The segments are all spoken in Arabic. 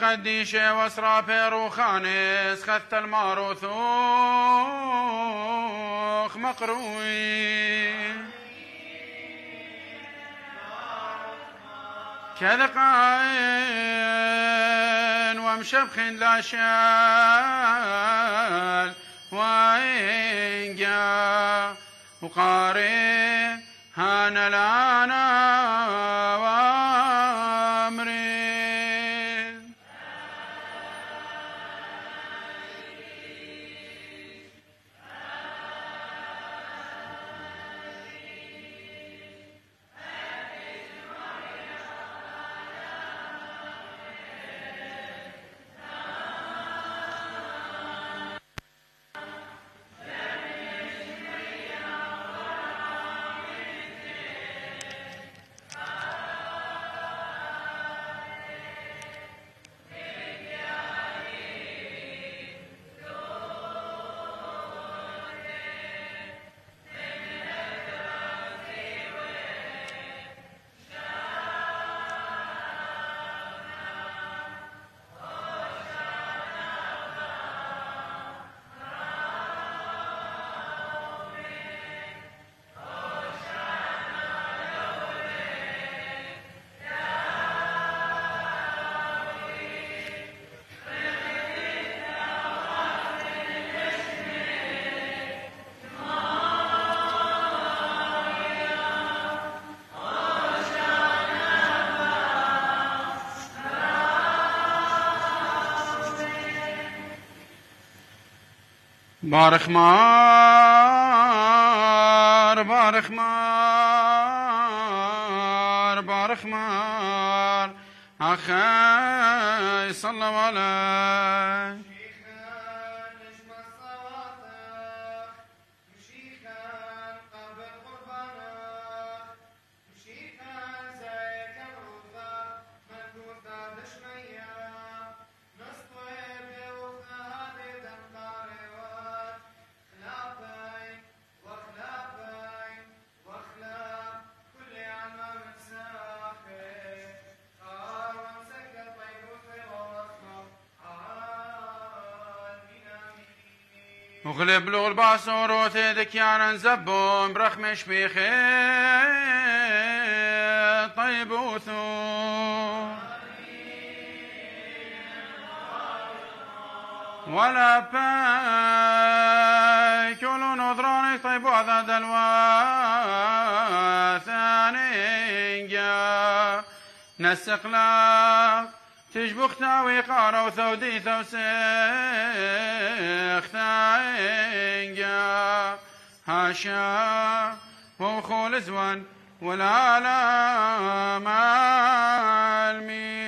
قديشة واسرى بيروخانس خث الماروثوخ مقروي كذقين ومشبخين لا شال وإنجا وقاري هانا لانا وامري بارخ مار بارخ مار بارخ مار أخي صلى عليه وغلب له الباسور وثيدك يا زبون برخمش بيخي طيب وثو ولا باك ولو نظراني طيب وعذا دلوا ثاني جا نسقلاق تشبخ تاوي قارة وثودي ثوسيخ ثاينجا هاشا وخول زوان ولا لا مالمين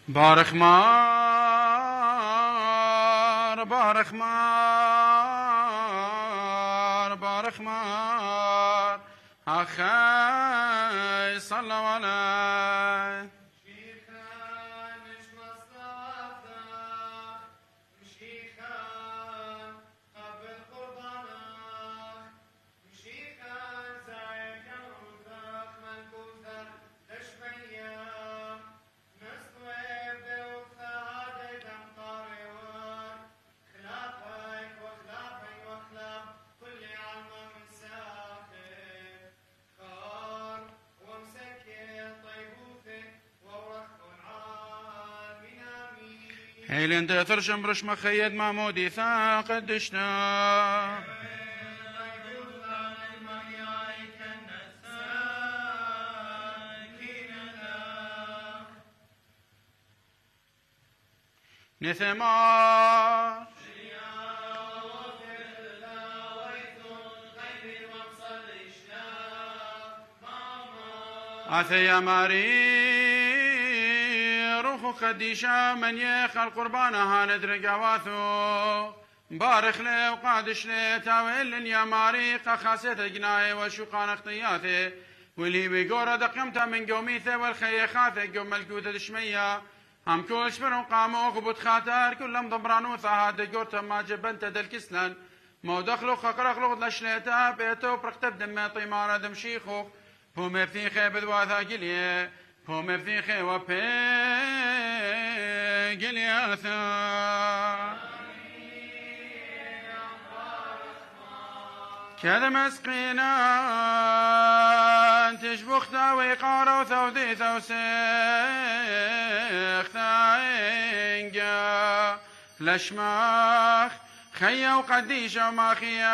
بارخ مار بارخ مار بارخ مار أخي صلى عليه هيلين ترشم رش مخيد معمودي ثاقد دشنا نثمار عثي ماري روح قديشا من يخ القربان هاند رقواثو بارخ لي وقادش لي تاويل يا ماري خاصيت جناي وشقان اختياته واللي بيقول دقمت من قوميته والخيخاته قوم الكوت دشميه هم كل شبر قاموخ بتخاتر كلهم ضمرانو ثهاد قرت ما جبنت دلكسلن مو دخلو خقرخ لغد لشليتا بيتو برقتب دم طيمارة دم شيخوخ هو مفتيخي بدواثا قليه هو مفتيخي وبي قلياثا كذا مسقينا تشبخ ثاوي قارو ثودي ثوسيخ ثاينجا لشماخ خيا وقديش وما خيانا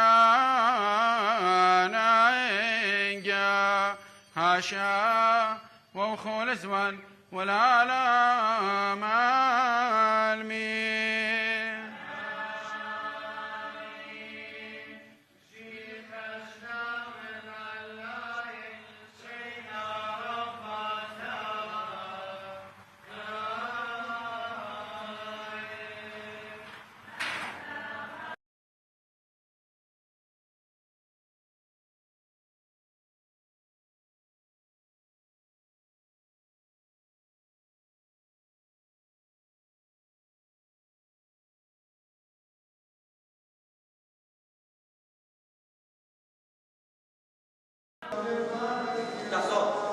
انجا هاشا وخول زوان ولا لا مالمين That's all.